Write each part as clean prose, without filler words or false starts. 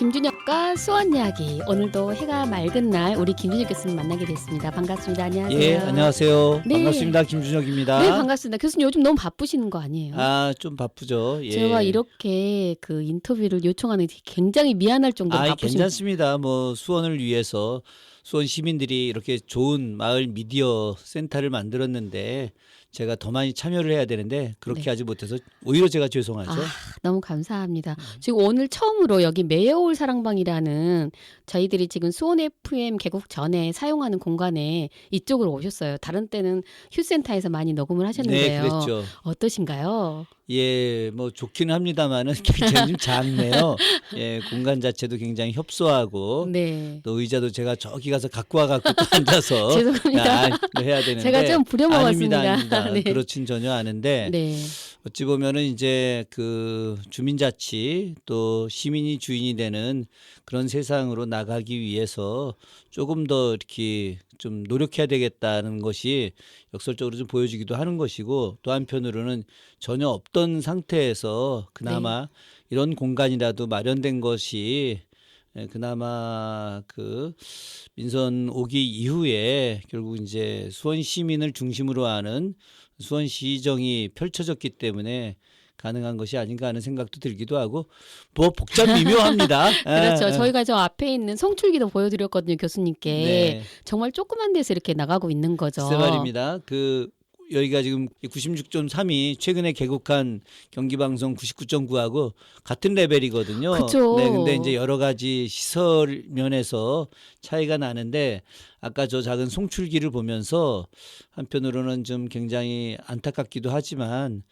김준혁과 수원 이야기. 오늘도 해가 맑은 날 우리 김준혁 교수님 만나게 됐습니다. 반갑습니다. 안녕하세요. 예, 안녕하세요. 네. 반갑습니다. 김준혁입니다. 네, 반갑습니다. 교수님 요즘 너무 바쁘시는 거 아니에요? 좀 바쁘죠. 예. 제가 이렇게 그 인터뷰를 요청하는 게 굉장히 미안할 정도로 바쁘신 괜찮습니다. 뭐 수원을 위해서 수원 시민들이 이렇게 좋은 마을 미디어 센터를 만들었는데 제가 더 많이 참여를 해야 되는데 그렇게 네. 하지 못해서 오히려 제가 죄송하죠. 너무 감사합니다. 지금 오늘 처음으로 여기 매여올 사랑방이라는 저희들이 지금 수원 FM 개국 전에 사용하는 공간에 이쪽으로 오셨어요. 다른 때는 휴센터에서 많이 녹음을 하셨는데요. 네, 그랬죠. 어떠신가요? 예, 뭐 좋기는 합니다만은 굉장히 좀 작네요. 예, 공간 자체도 굉장히 협소하고 네. 또 의자도 제가 저기 가서 갖고 와갖고 또 앉아서 죄송합니다. 해야 되는데 제가 좀 부려먹었습니다. 아닙니다. 네. 그렇진 전혀 않은데 네. 어찌 보면은 이제 그 주민자치 또 시민이 주인이 되는 그런 세상으로 나가기 위해서 조금 더 이렇게 좀 노력해야 되겠다는 것이 역설적으로 좀 보여지기도 하는 것이고 또 한편으로는 전혀 없던 상태에서 그나마 이런 공간이라도 마련된 것이 그나마 그 민선 오기 이후에 결국 이제 수원 시민을 중심으로 하는 수원시정이 펼쳐졌기 때문에 가능한 것이 아닌가 하는 생각도 들기도 하고 뭐 복잡 미묘합니다. 그렇죠. 저희가 저 앞에 있는 송출기도 보여드렸거든요, 교수님께. 네. 정말 조그만 데서 이렇게 나가고 있는 거죠. 글쎄 말입니다. 여기가 지금 96.3이 최근에 개국한 경기방송 99.9하고 같은 레벨이거든요. 그쵸. 네, 근데 이제 여러 가지 시설 면에서 차이가 나는데 아까 저 작은 송출기를 보면서 한편으로는 좀 굉장히 안타깝기도 하지만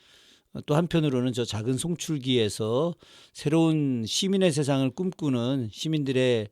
또 한편으로는 저 작은 송출기에서 새로운 시민의 세상을 꿈꾸는 시민들의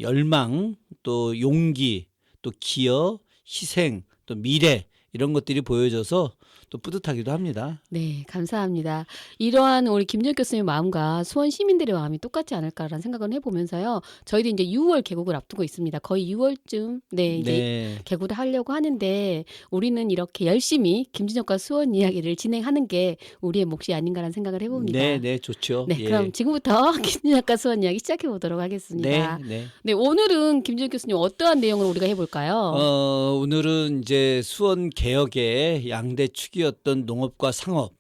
열망, 또 용기, 또 기여, 희생, 또 미래 이런 것들이 보여져서 또 뿌듯하기도 합니다. 네, 감사합니다. 이러한 우리 김준혁 교수님의 마음과 수원 시민들의 마음이 똑같지 않을까라는 생각을 해보면서요. 저희도 이제 6월 개국을 앞두고 있습니다. 거의 6월쯤 이제 개국을 하려고 하는데 우리는 이렇게 열심히 김준혁과 수원 이야기를 진행하는 게 우리의 몫이 아닌가라는 생각을 해봅니다. 네, 좋죠. 네, 그럼 지금부터 김준혁과 수원 이야기 시작해 보도록 하겠습니다. 네, 오늘은 김준혁 교수님 어떠한 내용을 우리가 해볼까요? 오늘은 이제 수원 개혁의 양대 축이었던 농업과 상업.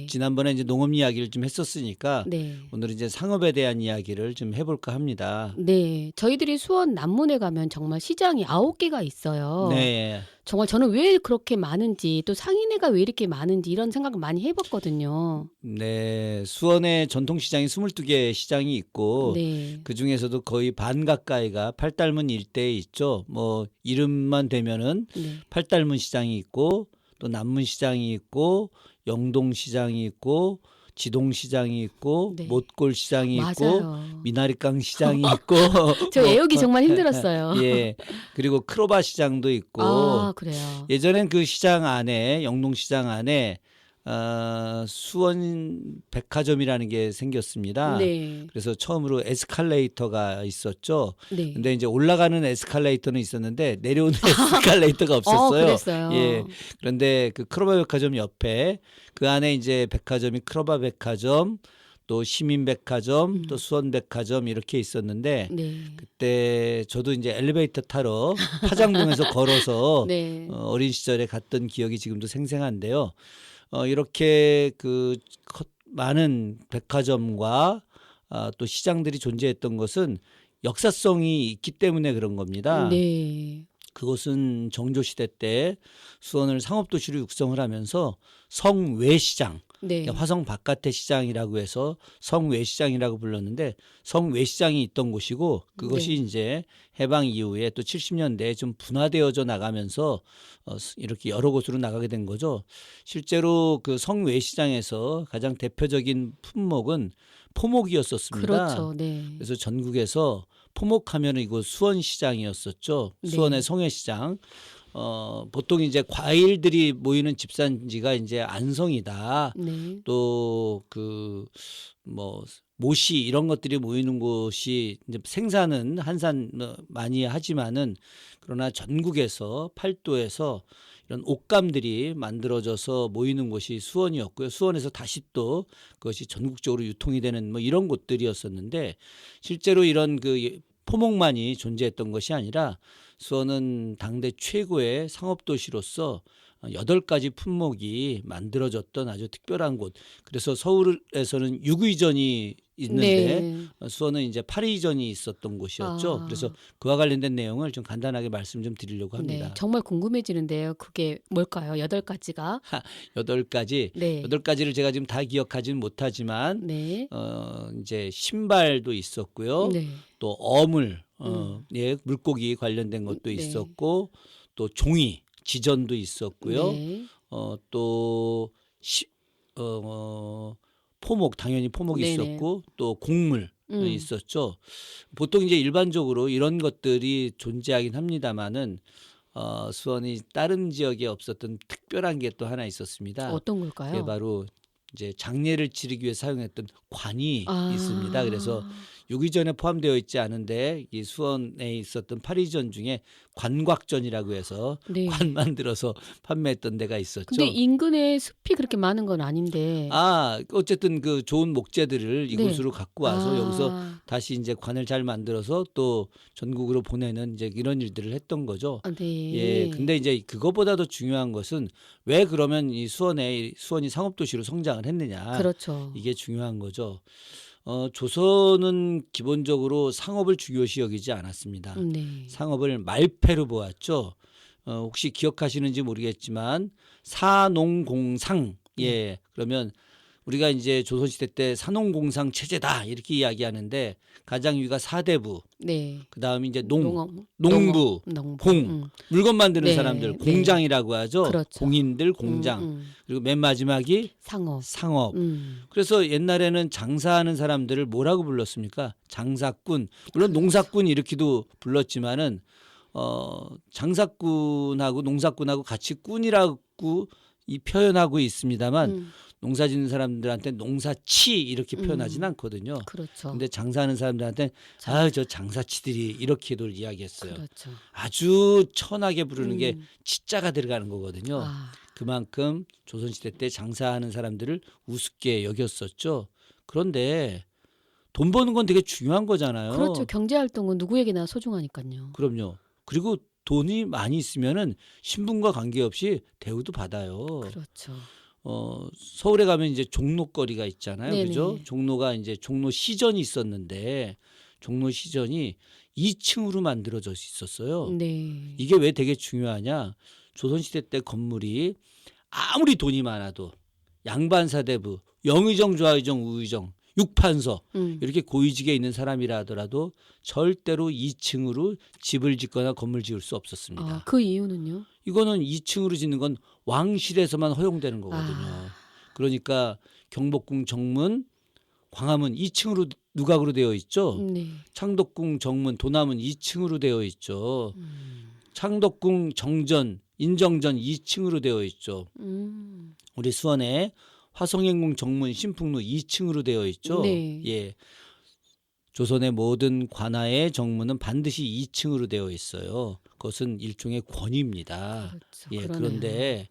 지난번에 이제 농업 이야기를 좀 했었으니까 오늘은 이제 상업에 대한 이야기를 좀 해볼까 합니다. 네, 저희들이 수원 남문에 가면 정말 시장이 9개가 있어요. 네. 정말 저는 왜 그렇게 많은지 또 상인회가 왜 이렇게 많은지 이런 생각을 많이 해봤거든요. 네, 수원에 전통시장이 22개 시장이 있고 그 중에서도 거의 반 가까이가 팔달문 일대에 있죠. 뭐 이름만 대면은 팔달문 시장이 있고 또 남문시장이 있고 영동시장이 있고 지동시장이 있고 못골시장이 있고 미나리강 시장이 있고 저 외우기 정말 힘들었어요. 예, 그리고 크로바 시장도 있고 그래요. 예전엔 그 시장 안에 영동시장 안에 수원 백화점이라는 게 생겼습니다. 그래서 처음으로 에스컬레이터가 있었죠. 근데 이제 올라가는 에스컬레이터는 있었는데 내려오는 에스컬레이터가 없었어요. 그랬어요. 예. 그런데 그 크로바 백화점 옆에 그 안에 이제 백화점이 크로바 백화점, 또 시민백화점, 또 수원백화점 이렇게 있었는데 그때 저도 이제 엘리베이터 타러 파장동에서 걸어서 어린 시절에 갔던 기억이 지금도 생생한데요. 이렇게 그 많은 백화점과 또 시장들이 존재했던 것은 역사성이 있기 때문에 그런 겁니다. 그것은 정조시대 때 수원을 상업도시로 육성을 하면서 성외시장, 화성 바깥의 시장이라고 해서 성외시장이라고 불렀는데 성외시장이 있던 곳이고 그것이 이제 해방 이후에 또 70년대에 좀 분화되어져 나가면서 이렇게 여러 곳으로 나가게 된 거죠. 실제로 그 성외시장에서 가장 대표적인 품목은 포목이었었습니다. 그렇죠. 그래서 전국에서 포목하면 이거 수원시장이었었죠. 수원의 성외시장. 보통 이제 과일들이 모이는 집산지가 이제 안성이다. 또 그 뭐 모시 이런 것들이 모이는 곳이 이제 생산은 한산 많이 하지만은 그러나 전국에서 팔도에서 이런 옷감들이 만들어져서 모이는 곳이 수원이었고요. 수원에서 다시 또 그것이 전국적으로 유통이 되는 뭐 이런 곳들이었었는데 실제로 이런 그 포목만이 존재했던 것이 아니라 수원은 당대 최고의 상업도시로서 8가지 품목이 만들어졌던 아주 특별한 곳. 그래서 서울에서는 6의전이 있는데 네. 수원은 이제 8의전이 있었던 곳이었죠. 그래서 그와 관련된 내용을 좀 간단하게 말씀 좀 드리려고 합니다. 네, 정말 궁금해지는데요. 그게 뭘까요? 8가지가? 8가지. 네. 8가지를 제가 지금 다 기억하지는 못하지만 네. 이제 신발도 있었고요. 네. 또 어물, 예, 물고기 관련된 것도 네. 있었고 또 종이, 지전도 있었고요. 네. 또 포목, 당연히 포목이 네네. 있었고 또 곡물 있었죠. 보통 이제 일반적으로 이런 것들이 존재하긴 합니다만은 수원이 다른 지역에 없었던 특별한 게 또 하나 있었습니다. 어떤 걸까요? 그게 바로 이제 장례를 치르기 위해 사용했던 관이 있습니다. 그래서 6.2전에 포함되어 있지 않은데 이 수원에 있었던 8.2전 중에 관곽전이라고 해서 네. 관 만들어서 판매했던 데가 있었죠. 근데 인근에 숲이 그렇게 많은 건 아닌데. 어쨌든 그 좋은 목재들을 이곳으로 갖고 와서 여기서 다시 이제 관을 잘 만들어서 또 전국으로 보내는 이제 이런 일들을 했던 거죠. 네. 예. 근데 이제 그거보다도 중요한 것은 왜 그러면 이 수원이 상업도시로 성장을 했느냐. 그렇죠. 이게 중요한 거죠. 조선은 기본적으로 상업을 중요시 여기지 않았습니다. 네. 상업을 말패로 보았죠. 혹시 기억하시는지 모르겠지만 사농공상. 예. 그러면 우리가 이제 조선시대 때 산농공상 체제다 이렇게 이야기하는데 가장 위가 사대부. 네. 그다음에 이제 농부, 공, 물건 만드는 네, 사람들, 네. 공장이라고 하죠. 그렇죠. 공인들, 공장. 그리고 맨 마지막이 상업. 그래서 옛날에는 장사하는 사람들을 뭐라고 불렀습니까? 장사꾼. 물론 농사꾼 이렇게도 불렀지만은 장사꾼하고 농사꾼하고 같이 꾼이라고 이 표현하고 있습니다만 농사 짓는 사람들한테 농사치 이렇게 표현하지는 않거든요. 그렇죠. 근데 장사하는 사람들한테 저 장사치들이 이렇게들 이야기했어요. 그렇죠. 아주 천하게 부르는 게 치자가 들어가는 거거든요. 아. 그만큼 조선시대 때 장사하는 사람들을 우습게 여겼었죠. 그런데 돈 버는 건 되게 중요한 거잖아요. 그렇죠. 경제활동은 누구에게나 소중하니까요. 그럼요. 그리고 돈이 많이 있으면은 신분과 관계없이 대우도 받아요. 그렇죠. 서울에 가면 이제 종로거리가 있잖아요. 네네. 그죠? 종로가 이제 종로 시전이 있었는데 종로 시전이 2층으로 만들어져 있었어요. 네. 이게 왜 되게 중요하냐? 조선시대 때 건물이 아무리 돈이 많아도 양반사대부, 영의정, 좌의정, 우의정, 육판서 이렇게 고위직에 있는 사람이라 하더라도 절대로 2층으로 집을 짓거나 건물 지을 수 없었습니다. 그 이유는요? 이거는 2층으로 짓는 건 왕실에서만 허용되는 거거든요. 그러니까 경복궁 정문, 광화문 2층으로 누각으로 되어 있죠. 네. 창덕궁 정문, 도남은 2층으로 되어 있죠. 창덕궁 정전, 인정전 2층으로 되어 있죠. 우리 수원에 화성행궁 정문 신풍로 2층으로 되어 있죠. 네. 예. 조선의 모든 관아의 정문은 반드시 2층으로 되어 있어요. 그것은 일종의 권위입니다. 그렇죠. 예. 그러네요. 그런데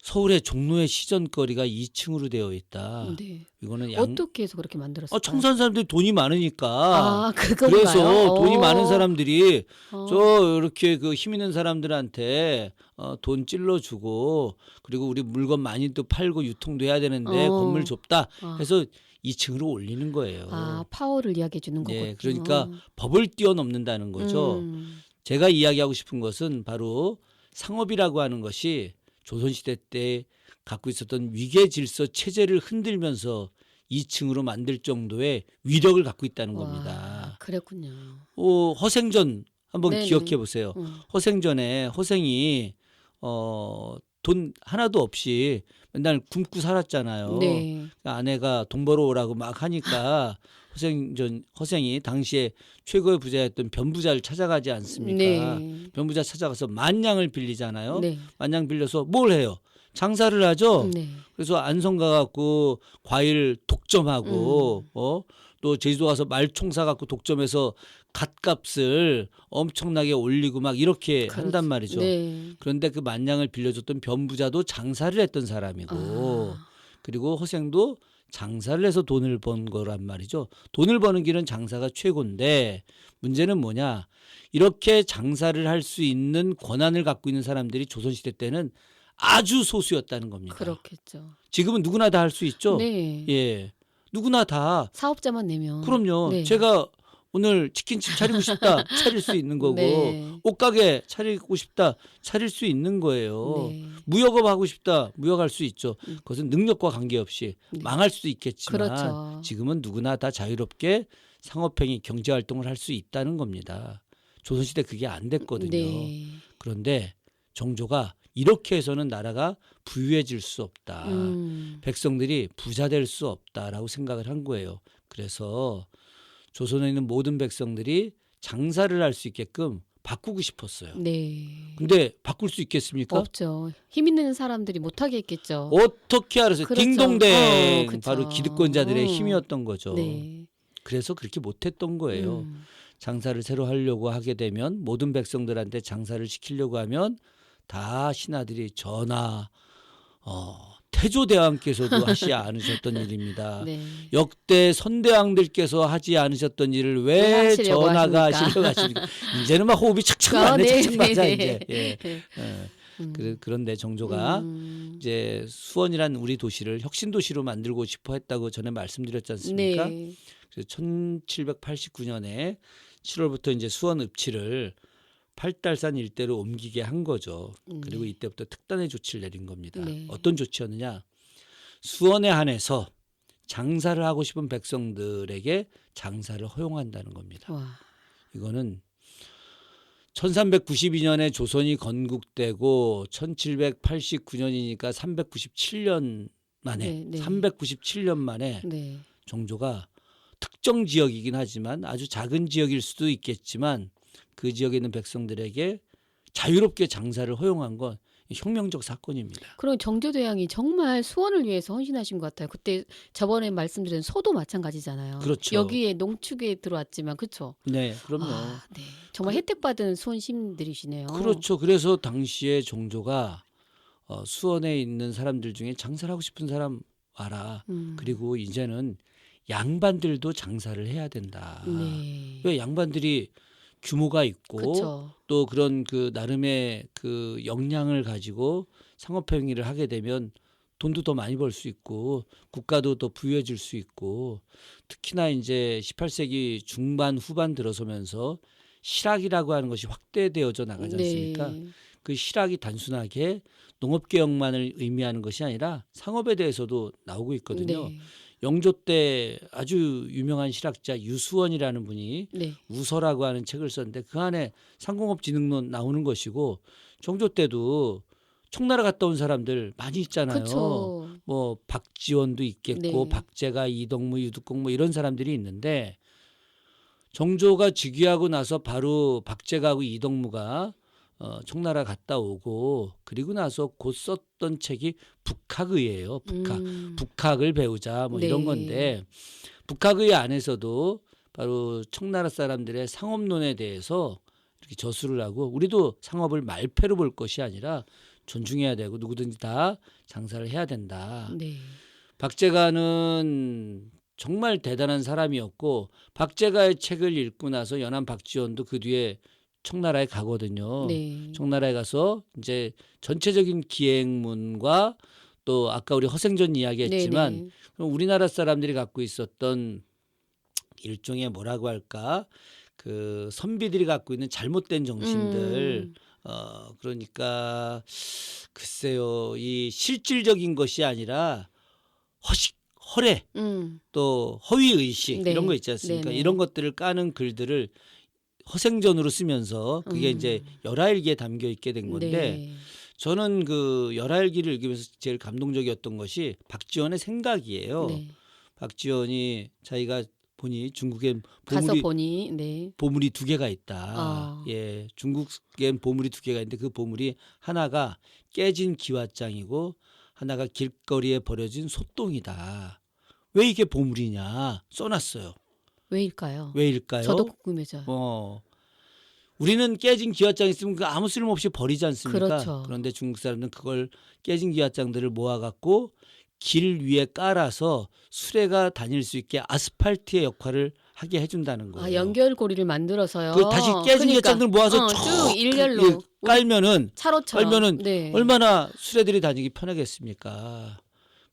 서울의 종로의 시전거리가 2층으로 되어 있다. 네. 이거는 어떻게 해서 그렇게 만들었을까요? 청산 사람들이 돈이 많으니까. 그건가요? 그래서 돈이 많은 사람들이 어. 저 이렇게 그 힘 있는 사람들한테 돈 찔러주고 그리고 우리 물건 많이 또 팔고 유통도 해야 되는데 건물 좁다 해서 2층으로 올리는 거예요. 파워를 이야기해 주는 거군요. 네, 그러니까 법을 뛰어넘는다는 거죠. 제가 이야기하고 싶은 것은 바로 상업이라고 하는 것이 조선시대 때 갖고 있었던 위계 질서 체제를 흔들면서 2층으로 만들 정도의 위력을 갖고 있다는 겁니다. 그랬군요. 허생전 한번 네네. 기억해 보세요. 허생전에 허생이 돈 하나도 없이 맨날 굶고 살았잖아요. 네. 아내가 돈 벌어오라고 막 하니까 허생이 당시에 최고의 부자였던 변부자를 찾아가지 않습니까? 네. 변부자 찾아가서 만냥을 빌리잖아요. 네. 만냥 빌려서 뭘 해요? 장사를 하죠. 네. 그래서 안성 가갖고 과일 독점하고 또 제주도 가서 말총 사갖고 독점해서 갓값을 엄청나게 올리고 막 이렇게 그렇죠. 한단 말이죠. 네. 그런데 그 만냥을 빌려줬던 변부자도 장사를 했던 사람이고 그리고 허생도 장사를 해서 돈을 번 거란 말이죠. 돈을 버는 길은 장사가 최고인데 문제는 뭐냐. 이렇게 장사를 할 수 있는 권한을 갖고 있는 사람들이 조선시대 때는 아주 소수였다는 겁니다. 그렇겠죠. 지금은 누구나 다 할 수 있죠. 네. 예, 누구나 다. 사업자만 내면. 그럼요. 네. 제가 오늘 치킨집 차리고 싶다 차릴 수 있는 거고 네. 옷가게 차리고 싶다 차릴 수 있는 거예요. 네. 무역업 하고 싶다 무역할 수 있죠. 그것은 능력과 관계없이 네. 망할 수도 있겠지만 그렇죠. 지금은 누구나 다 자유롭게 상업행위 경제활동을 할 수 있다는 겁니다. 조선시대 그게 안 됐거든요. 네. 그런데 정조가 이렇게 해서는 나라가 부유해질 수 없다. 백성들이 부자 될 수 없다라고 생각을 한 거예요. 그래서 조선에 있는 모든 백성들이 장사를 할 수 있게끔 바꾸고 싶었어요. 네. 근데 바꿀 수 있겠습니까? 없죠. 힘 있는 사람들이 못하게 했겠죠. 어떻게 알아서 그렇죠. 딩동댕 그쵸. 바로 기득권자들의 힘이었던 거죠. 네. 그래서 그렇게 못했던 거예요. 장사를 새로 하려고 하게 되면 모든 백성들한테 장사를 시키려고 하면 다 신하들이 전하 태조대왕께서도 하지 않으셨던 일입니다. 네. 역대 선대왕들께서 하지 않으셨던 일을 왜 하시려고 전하가 하십니까? 하시려고 하십니까? 이제는 막 호흡이 착착 맞네, 네, 착착 맞아 네, 이제. 네. 예. 그런데 정조가 이제 수원이란 우리 도시를 혁신도시로 만들고 싶어 했다고 전에 말씀드렸지 않습니까? 네. 그래서 1789년에 7월부터 이제 수원 읍지를 팔달산 일대로 옮기게 한 거죠. 그리고 이때부터 특단의 조치를 내린 겁니다. 네. 어떤 조치였느냐? 수원에 한해서 장사를 하고 싶은 백성들에게 장사를 허용한다는 겁니다. 와. 이거는 1392년에 조선이 건국되고 1789년이니까 397년 만에 네. 397년 만에 네. 정조가 특정 지역이긴 하지만 아주 작은 지역일 수도 있겠지만 그 지역에 있는 백성들에게 자유롭게 장사를 허용한 건 혁명적 사건입니다. 그럼 정조대왕이 정말 수원을 위해서 헌신하신 것 같아요. 그때 저번에 말씀드린 소도 마찬가지잖아요. 그렇죠. 여기에 농축에 들어왔지만 그렇죠. 네, 그럼요. 네. 정말 혜택받은 수원 시민들이시네요. 그렇죠. 그래서 당시에 정조가 수원에 있는 사람들 중에 장사를 하고 싶은 사람 와라. 그리고 이제는 양반들도 장사를 해야 된다. 네. 왜 양반들이 규모가 있고 그쵸. 또 그런 그 나름의 그 역량을 가지고 상업행위를 하게 되면 돈도 더 많이 벌 수 있고 국가도 더 부유해질 수 있고 특히나 이제 18세기 중반 후반 들어서면서 실학이라고 하는 것이 확대되어져 나가지 않습니까? 네. 그 실학이 단순하게 농업개혁만을 의미하는 것이 아니라 상업에 대해서도 나오고 있거든요. 네. 영조 때 아주 유명한 실학자 유수원이라는 분이 네. 우서라고 하는 책을 썼는데 그 안에 상공업진흥론 나오는 것이고 정조 때도 청나라 갔다 온 사람들 많이 있잖아요. 그쵸. 뭐 박지원도 있겠고 네. 박제가, 이덕무, 유득공 뭐 이런 사람들이 있는데 정조가 즉위하고 나서 바로 박제가하고 이덕무가 청나라 갔다 오고 그리고 나서 곧 썼던 책이 북학의예요. 북학을 배우자 뭐 네. 이런 건데 북학의 안에서도 바로 청나라 사람들의 상업론에 대해서 이렇게 저술을 하고 우리도 상업을 말패로 볼 것이 아니라 존중해야 되고 누구든지 다 장사를 해야 된다. 네. 박제가는 정말 대단한 사람이었고 박제가의 책을 읽고 나서 연안 박지원도 그 뒤에 청나라에 가거든요. 네. 청나라에 가서 이제 전체적인 기행문과 또 아까 우리 허생전 이야기했지만 네네. 그럼 우리나라 사람들이 갖고 있었던 일종의 뭐라고 할까 그 선비들이 갖고 있는 잘못된 정신들 그러니까 글쎄요 이 실질적인 것이 아니라 허례 또 허위 의식 네. 이런 거 있지 않습니까? 네네. 이런 것들을 까는 글들을 허생전으로 쓰면서 그게 이제 열하일기에 담겨 있게 된 건데 네. 저는 그 열하일기를 읽으면서 제일 감동적이었던 것이 박지원의 생각이에요. 네. 박지원이 자기가 보니 중국엔 가서 보니 네. 보물이 두 개가 있다. 예, 중국엔 보물이 두 개가 있는데 그 보물이 하나가 깨진 기와장이고 하나가 길거리에 버려진 소똥이다. 왜 이게 보물이냐 써놨어요. 왜일까요? 왜일까요? 저도 궁금해져요. 우리는 깨진 기와장 있으면 그 아무 쓸모없이 버리지 않습니까? 그렇죠. 그런데 중국 사람들은 그걸 깨진 기와장들을 모아갖고 길 위에 깔아서 수레가 다닐 수 있게 아스팔트의 역할을 하게 해준다는 거예요. 아, 연결고리를 만들어서요. 그 다시 깨진 기와장들 모아서 쭉 일렬로 깔면은 차로처럼. 깔면은 네. 얼마나 수레들이 다니기 편하겠습니까?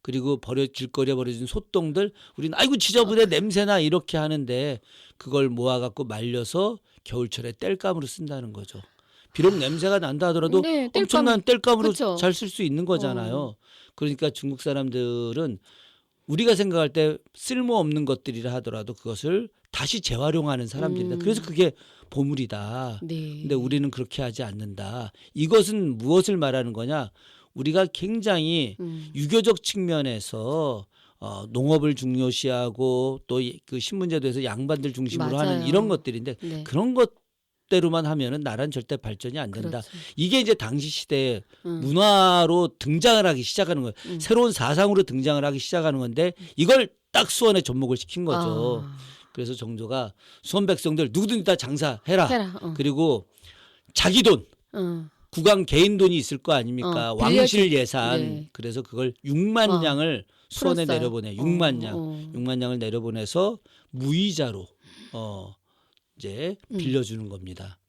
그리고 길거리에 버려진 소똥들 우리는 아이고 지저분해 냄새나 이렇게 하는데 그걸 모아갖고 말려서 겨울철에 땔감으로 쓴다는 거죠. 비록 냄새가 난다 하더라도 네, 엄청난 땔감으로 그쵸. 잘 쓸 수 있는 거잖아요. 그러니까 중국 사람들은 우리가 생각할 때 쓸모없는 것들이라 하더라도 그것을 다시 재활용하는 사람들이다. 그래서 그게 보물이다. 네. 근데 우리는 그렇게 하지 않는다. 이것은 무엇을 말하는 거냐? 우리가 굉장히 유교적 측면에서 농업을 중요시하고 또 그 신문제도에서 양반들 중심으로 맞아요. 하는 이런 것들인데 네. 그런 것대로만 하면은 나라는 절대 발전이 안 된다. 그렇죠. 이게 이제 당시 시대의 문화로 등장을 하기 시작하는 거예요. 새로운 사상으로 등장을 하기 시작하는 건데 이걸 딱 수원에 접목을 시킨 거죠. 그래서 정조가 수원 백성들 누구든지 다 장사해라. 그리고 자기 돈 국왕 개인 돈이 있을 거 아닙니까? 왕실 예산. 네. 그래서 그걸 6만 양을 수원에 풀었어요. 내려보내. 6만 양. 6만 양을 내려보내서 무이자로 이제 빌려주는 겁니다.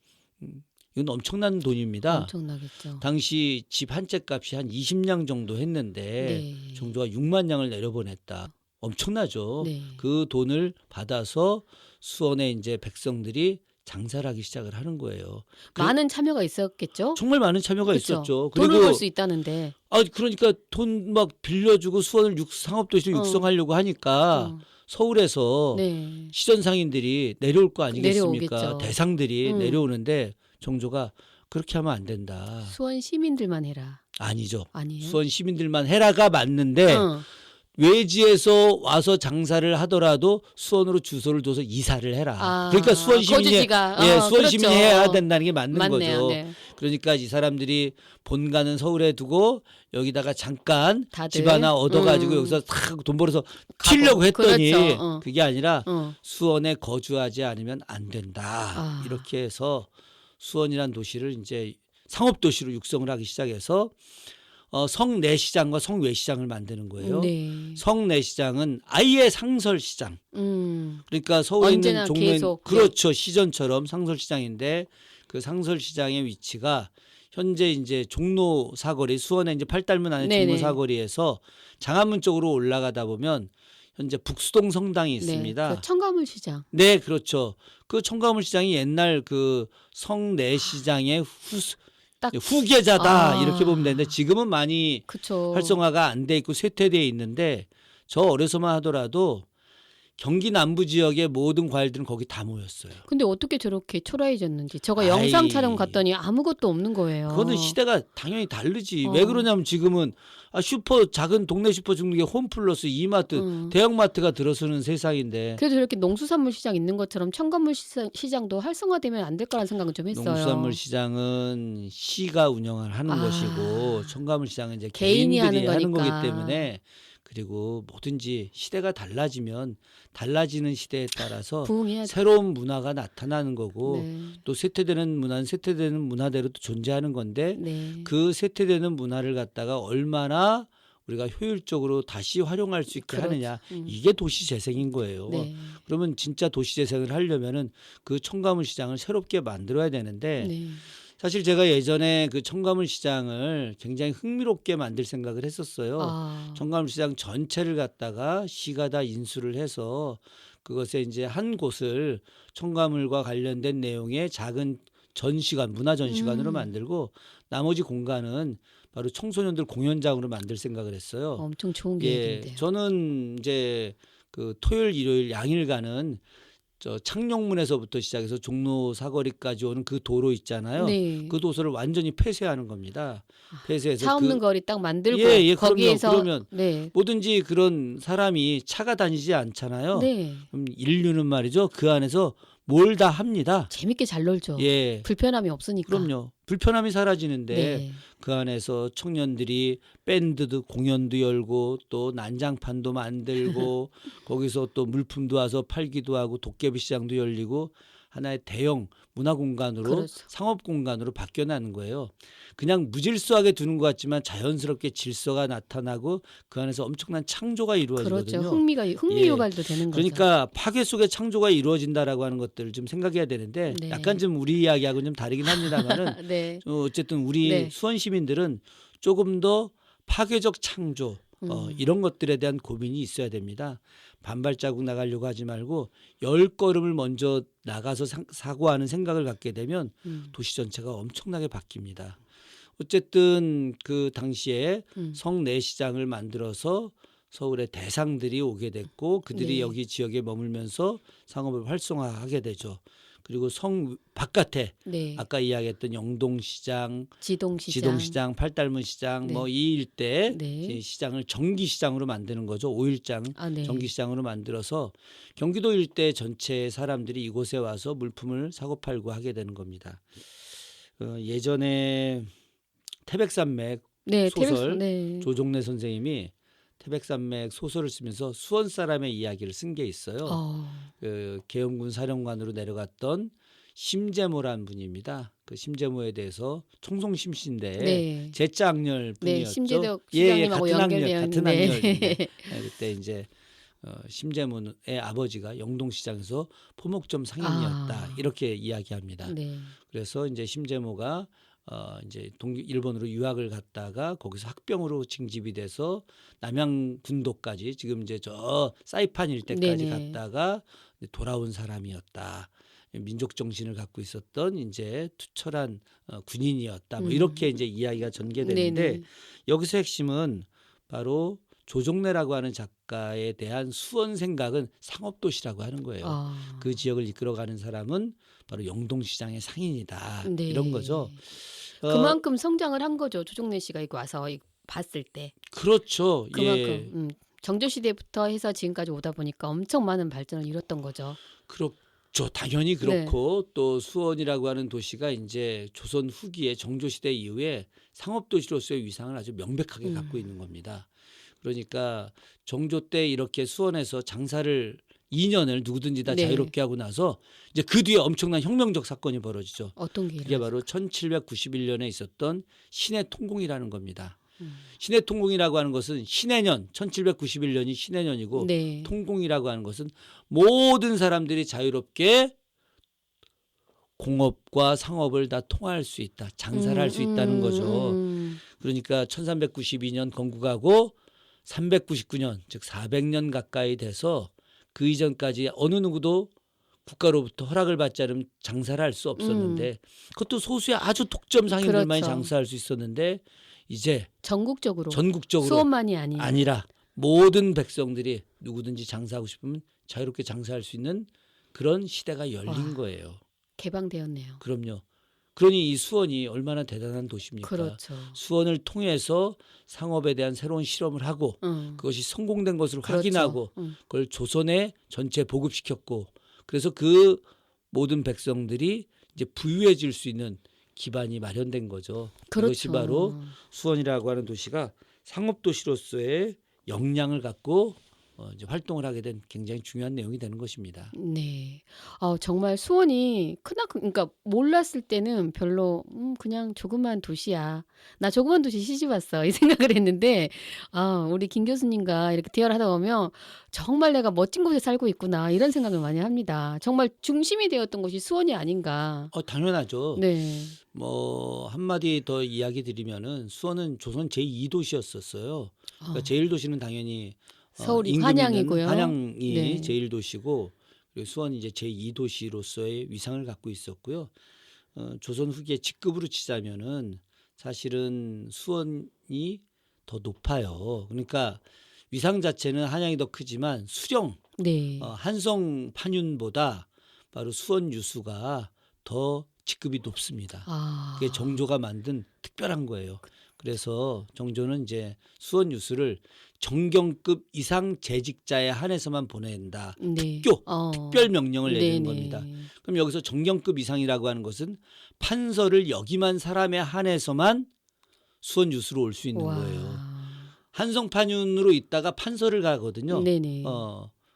이건 엄청난 돈입니다. 엄청나겠죠. 당시 집 한 채 값이 한 20냥 정도 했는데 네. 정조가 6만 양을 내려보냈다. 엄청나죠. 네. 그 돈을 받아서 수원에 이제 백성들이 장사를 하기 시작을 하는 거예요. 많은 참여가 있었겠죠? 정말 많은 참여가 그쵸? 있었죠. 돈을 벌 수 있다는데. 그러니까 돈 막 빌려주고 수원을 상업도시로 육성하려고 하니까 서울에서 네. 시전 상인들이 내려올 거 아니겠습니까? 내려오겠죠. 대상들이 내려오는데 정조가 그렇게 하면 안 된다. 수원 시민들만 해라. 아니죠. 아니에요? 수원 시민들만 해라가 맞는데 외지에서 와서 장사를 하더라도 수원으로 주소를 둬서 이사를 해라. 그러니까 수원 시민이 거주지가. 수원 그렇죠. 시민이 해야 된다는 게 맞는 맞네요. 거죠. 네. 그러니까 이 사람들이 본가는 서울에 두고 여기다가 잠깐 다들. 집 하나 얻어가지고 여기서 탁 돈 벌어서 튀려고 했더니 그렇죠. 그게 아니라 수원에 거주하지 않으면 안 된다. 이렇게 해서 수원이란 도시를 이제 상업도시로 육성을 하기 시작해서 성내시장과 성외시장을 만드는 거예요. 네. 성내시장은 아예 상설시장. 그러니까 서울에 있는 언제나 종로에 계속. 그렇죠. 시전처럼 상설시장인데 그 상설시장의 위치가 현재 이제 종로 사거리 수원에 이제 팔달문 안에 네네. 종로 사거리에서 장안문 쪽으로 올라가다 보면 현재 북수동 성당이 있습니다. 네. 그 청가물 시장. 네, 그렇죠. 그 청가물 시장이 옛날 그 성내시장의 후계자다 이렇게 보면 되는데 지금은 많이 그쵸. 활성화가 안 돼 있고 쇠퇴되어 있는데 저 어려서만 하더라도 경기 남부 지역의 모든 과일들은 거기 다 모였어요. 근데 어떻게 저렇게 초라해졌는지 제가 영상 아이. 촬영 갔더니 아무것도 없는 거예요. 그거는 시대가 당연히 다르지. 왜 그러냐면 지금은 작은 동네 슈퍼 중국의 홈플러스, 이마트, 대형마트가 들어서는 세상인데 그래도 이렇게 농수산물 시장 있는 것처럼 청가물 시장도 활성화되면 안 될 거라는 생각은 좀 했어요. 농수산물 시장은 시가 운영을 하는 것이고 청가물 시장은 이제 개인이 개인들이 하는 하는 거기 거니까. 때문에 그리고 뭐든지 시대가 달라지면 달라지는 시대에 따라서 부흥해야 새로운 문화가 나타나는 거고 네. 또 쇠퇴되는 문화는 쇠퇴되는 문화대로 또 존재하는 건데 네. 그 쇠퇴되는 문화를 갖다가 얼마나 우리가 효율적으로 다시 활용할 수 있게 하느냐 이게 도시 재생인 거예요. 네. 그러면 진짜 도시 재생을 하려면은 그 청가물 시장을 새롭게 만들어야 되는데 네. 사실 제가 예전에 그 청가물 시장을 굉장히 흥미롭게 만들 생각을 했었어요. 청가물 시장 전체를 갖다가 시가 다 인수를 해서 그것에 이제 한 곳을 청가물과 관련된 내용의 작은 전시관, 문화 전시관으로 만들고 나머지 공간은 바로 청소년들 공연장으로 만들 생각을 했어요. 엄청 좋은 계획인데요. 저는 이제 그 토요일, 일요일 양일간은 저 창녕문에서부터 시작해서 종로 사거리까지 오는 그 도로 있잖아요. 네. 그 도로를 완전히 폐쇄하는 겁니다. 폐쇄해서 차 없는 거리 딱 만들고 그럼요. 거기에서 그러면 네. 뭐든지 그런 사람이 차가 다니지 않잖아요. 네. 그럼 인류는 말이죠. 그 안에서 뭘 다 합니다. 재밌게 잘 놀죠. 예. 불편함이 없으니까. 그럼요. 불편함이 사라지는데 네. 그 안에서 청년들이 밴드도 공연도 열고 또 난장판도 만들고 거기서 또 물품도 와서 팔기도 하고 도깨비 시장도 열리고 하나의 대형 문화 공간으로 그렇죠. 상업 공간으로 바뀌어나는 거예요. 그냥 무질서하게 두는 것 같지만 자연스럽게 질서가 나타나고 그 안에서 엄청난 창조가 이루어지거든요. 그렇죠. 흥미 예. 유발도 되는 거죠. 그러니까 파괴 속에 창조가 이루어진다라고 하는 것들을 좀 생각해야 되는데 네. 약간 좀 우리 이야기하고는 좀 다르긴 합니다만은 네. 어쨌든 우리 네. 수원 시민들은 조금 더 파괴적 창조 이런 것들에 대한 고민이 있어야 됩니다. 반발자국 나가려고 하지 말고 10걸음을 먼저 나가서 사고하는 생각을 갖게 되면 도시 전체가 엄청나게 바뀝니다. 어쨌든 그 당시에 성내시장을 만들어서 서울의 대상들이 오게 됐고 그들이 네. 여기 지역에 머물면서 상업을 활성화하게 되죠. 그리고 성 바깥에 네. 아까 이야기했던 영동시장, 지동시장, 팔달문시장 네. 뭐 이 일대 네. 시장을 정기시장으로 만드는 거죠. 5일장 네. 정기시장으로 만들어서 경기도 일대 전체의 사람들이 이곳에 와서 물품을 사고 팔고 하게 되는 겁니다. 예전에 태백산맥 네. 소설 네. 조종래 선생님이 태백산맥 소설을 쓰면서 수원 사람의 이야기를 쓴 게 있어요. 그 계엄군 사령관으로 내려갔던 심재모란 분입니다. 그 심재모에 대해서 청송심씨인데 네. 제짜 악녀 분이었죠. 심재덕 시장님하고 연결되어 같은 있는데. 악녀인데 그때 이제 심재모의 아버지가 영동시장에서 포목점 상인이었다 이렇게 이야기합니다. 네. 그래서 이제 심재모가 이제 일본으로 유학을 갔다가 거기서 학병으로 징집이 돼서 남양군도까지 지금 이제 저 사이판 일대까지 네네. 갔다가 돌아온 사람이었다. 민족 정신을 갖고 있었던 이제 투철한 군인이었다. 뭐 이렇게 이제 이야기가 전개되는데 네네. 여기서 핵심은 바로 조종래라고 하는 작가에 대한 수원 생각은 상업도시라고 하는 거예요. 그 지역을 이끌어가는 사람은 바로 영동시장의 상인이다. 네. 이런 거죠. 그만큼 성장을 한 거죠. 조종래 씨가 이거 와서 봤을 때. 그렇죠. 그만큼 정조시대부터 해서 지금까지 오다 보니까 엄청 많은 발전을 이뤘던 거죠. 그렇죠. 당연히 그렇고 또 수원이라고 하는 도시가 이제 조선 후기에 정조시대 이후에 상업도시로서의 위상을 아주 명백하게 갖고 있는 겁니다. 그러니까 정조 때 이렇게 수원에서 장사를 2년을 누구든지 다 네. 자유롭게 하고 나서 이제 그 뒤에 엄청난 혁명적 사건이 벌어지죠. 어떤 게 그게 바로 1791년에 있었던 신해 통공이라는 겁니다. 신해 통공이라고 하는 것은 신해년 1791년이 신해년이고 네. 통공이라고 하는 것은 모든 사람들이 자유롭게 공업과 상업을 다 통할 수 있다. 장사를 할 수 있다는 거죠. 그러니까 1392년 건국하고 399년 즉 400년 가까이 돼서 그 이전까지 어느 누구도 국가로부터 허락을 받지 않으면 장사를 할 수 없었는데 그것도 소수의 아주 독점 상인들만이 그렇죠. 장사할 수 있었는데 이제 전국적으로 수원만이 아닌 아니라 모든 백성들이 누구든지 장사하고 싶으면 자유롭게 장사할 수 있는 그런 시대가 열린 거예요. 개방되었네요. 그럼요. 그러니 이 수원이 얼마나 대단한 도시입니까? 그렇죠. 수원을 통해서 상업에 대한 새로운 실험을 하고 그것이 성공된 것을 확인하고 그걸 조선에 전체 보급시켰고 그래서 그 모든 백성들이 이제 부유해질 수 있는 기반이 마련된 거죠. 그렇죠. 그것이 바로 수원이라고 하는 도시가 상업도시로서의 역량을 갖고 이제 활동을 하게 된 굉장히 중요한 내용이 되는 것입니다. 네. 정말 수원이 그러니까 몰랐을 때는 별로 그냥 조그만 도시야. 나 조그만 도시 시집 왔어. 이 생각을 했는데 우리 김 교수님과 이렇게 대화를 하다 보면 정말 내가 멋진 곳에 살고 있구나 이런 생각을 많이 합니다. 정말 중심이 되었던 곳이 수원이 아닌가. 당연하죠. 네. 뭐 한마디 더 이야기 드리면은 수원은 조선 제2도시였었어요. 그러니까 제1도시는 당연히 서울이 임금 한양이고요. 있는 한양이 네. 제1도시고 그리고 수원이 이제 제2도시로서의 위상을 갖고 있었고요. 조선 후기에 직급으로 치자면은 사실은 수원이 더 높아요. 그러니까 위상 자체는 한양이 더 크지만 수령 네. 한성 판윤보다 바로 수원 유수가 더 직급이 높습니다. 그게 정조가 만든 특별한 거예요. 그래서 정조는 이제 수원 유수를 정경급 이상 재직자에 한해서만 보낸다. 네. 특별 명령을 내리는 네네. 겁니다. 그럼 여기서 정경급 이상이라고 하는 것은 판서를 역임한 사람에 한해서만 수원 유수로 올 수 있는 와. 거예요. 한성판윤으로 있다가 판서를 가거든요. 네네.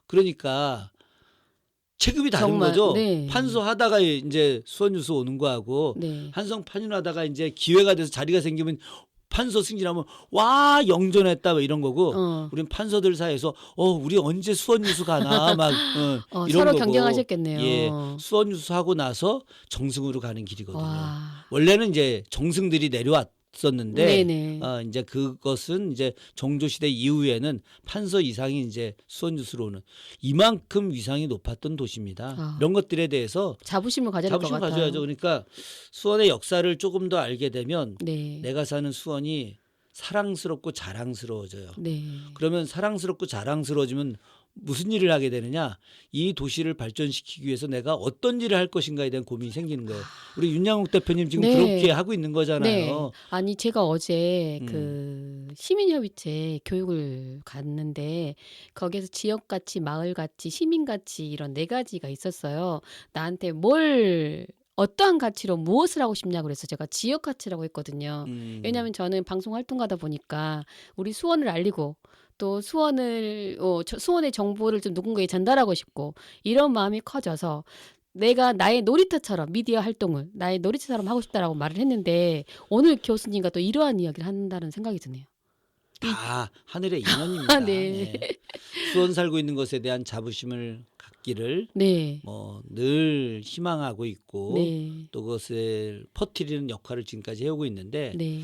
그러니까 체급이 다른 정말, 거죠. 네. 판서 하다가 이제 수원 유수 오는 거하고 네. 한성판윤 하다가 이제 기회가 돼서 자리가 생기면 판서 승진하면 와 영전했다 뭐 이런 거고 우린 판서들 사이에서 우리 언제 수원 유수 가나 막 이런 서로 거고. 경쟁하셨겠네요. 예, 수원 유수하고 나서 정승으로 가는 길이거든요. 와. 원래는 이제 정승들이 내려왔었는데 네네. 이제 그것은 이제 정조 시대 이후에는 판서 이상이 이제 수원 유수로 오는 이만큼 위상이 높았던 도시입니다. 이런 것들에 대해서 자부심을 가져야 될 것 자부심 같아요. 가져야죠. 그러니까 수원의 역사를 조금 더 알게 되면 네. 내가 사는 수원이 사랑스럽고 자랑스러워져요. 네. 그러면 사랑스럽고 자랑스러워지면 무슨 일을 하게 되느냐? 이 도시를 발전시키기 위해서 내가 어떤 일을 할 것인가에 대한 고민이 생기는 거예요. 우리 윤양욱 대표님 지금 네. 그렇게 하고 있는 네. 거잖아요. 아니 제가 어제 음. 그 시민협의체 교육을 갔는데 거기에서 지역가치, 마을가치, 시민가치 이런 4가지가 있었어요. 나한테 어떠한 가치로 무엇을 하고 싶냐고 그래서 제가 지역가치라고 했거든요. 왜냐하면 저는 방송 활동가다 보니까 우리 수원을 알리고 또 수원의 정보를 좀 누군가에 전달하고 싶고 이런 마음이 커져서 내가 나의 놀이터처럼 미디어 활동을 나의 놀이터처럼 하고 싶다라고 말을 했는데 오늘 교수님과 또 이러한 이야기를 한다는 생각이 드네요. 다 하늘의 인연입니다. 네. 네. 수원 살고 있는 것에 대한 자부심을 갖기를 네. 늘 희망하고 있고 네. 또 그것을 퍼뜨리는 역할을 지금까지 해오고 있는데 네.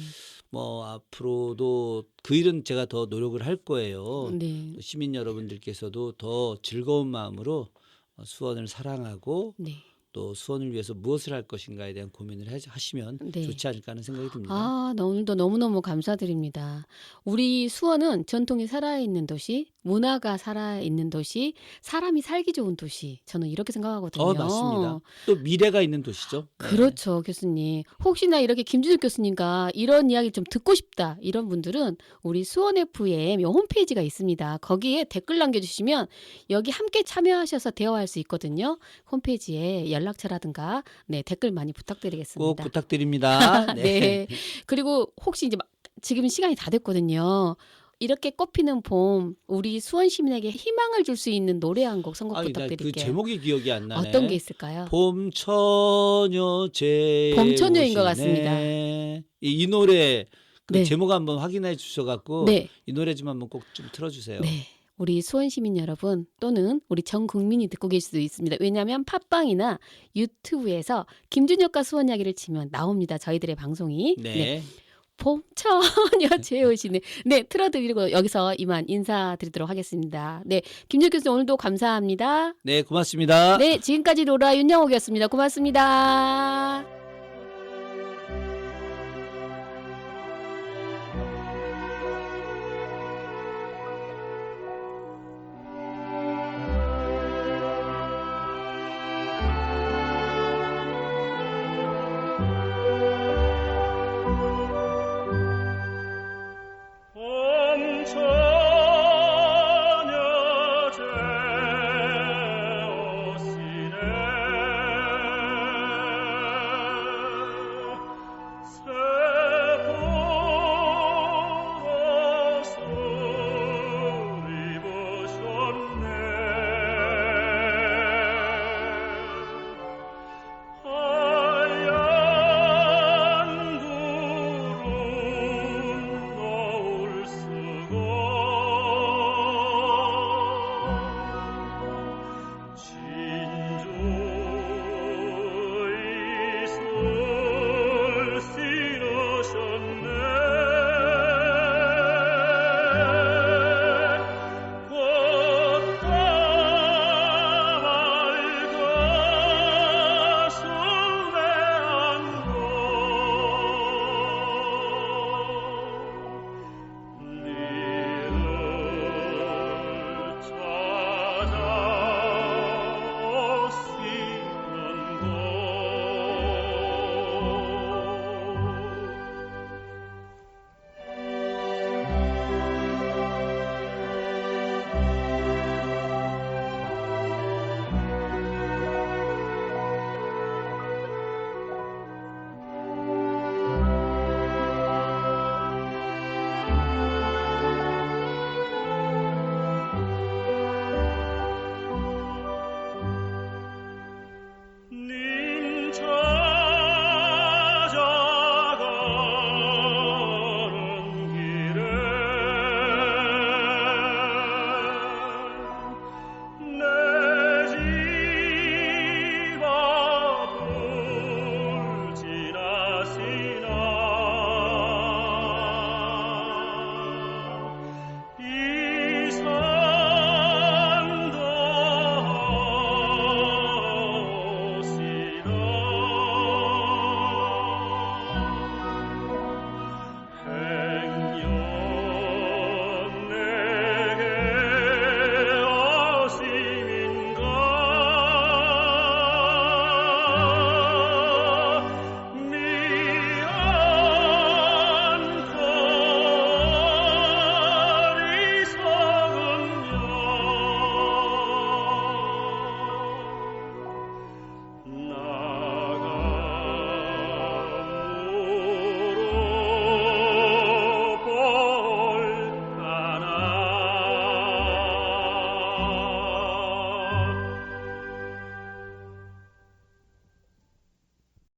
앞으로도 그 일은 제가 더 노력을 할 거예요. 네. 시민 여러분들께서도 더 즐거운 마음으로 수원을 사랑하고 네. 또 수원을 위해서 무엇을 할 것인가에 대한 고민을 하시면 네. 좋지 않을까 하는 생각이 듭니다. 오늘도 너무너무 감사드립니다. 우리 수원은 전통이 살아있는 도시, 문화가 살아있는 도시, 사람이 살기 좋은 도시. 저는 이렇게 생각하거든요. 맞습니다. 또 미래가 있는 도시죠. 네. 그렇죠, 교수님. 혹시나 이렇게 김준욱 교수님과 이런 이야기 좀 듣고 싶다 이런 분들은 우리 수원 FM 홈페이지가 있습니다. 거기에 댓글 남겨주시면 여기 함께 참여하셔서 대화할 수 있거든요. 홈페이지에 연락처라든가 댓글 많이 부탁드리겠습니다. 꼭 부탁드립니다. 네. 그리고 혹시 이제 지금 시간이 다 됐거든요. 이렇게 꽃피는 봄, 우리 수원 시민에게 희망을 줄 수 있는 노래 한 곡 선곡 부탁드릴게요. 그 제목이 기억이 안 나네. 어떤 게 있을까요? 봄처녀 제 봄처녀인 것 같습니다. 이 노래 네. 제목 한번 확인해 주셔갖고 네. 이 노래 좀 한번 꼭 좀 틀어주세요. 네. 우리 수원 시민 여러분 또는 우리 전 국민이 듣고 계실 수도 있습니다. 왜냐하면 팟빵이나 유튜브에서 김준혁과 수원 이야기를 치면 나옵니다. 저희들의 방송이. 네. 봄처녀 재우시네. 네, 틀어드리고 여기서 이만 인사드리도록 하겠습니다. 네, 김준혁 교수님 오늘도 감사합니다. 네, 고맙습니다. 네, 지금까지 로라 윤영옥이었습니다. 고맙습니다.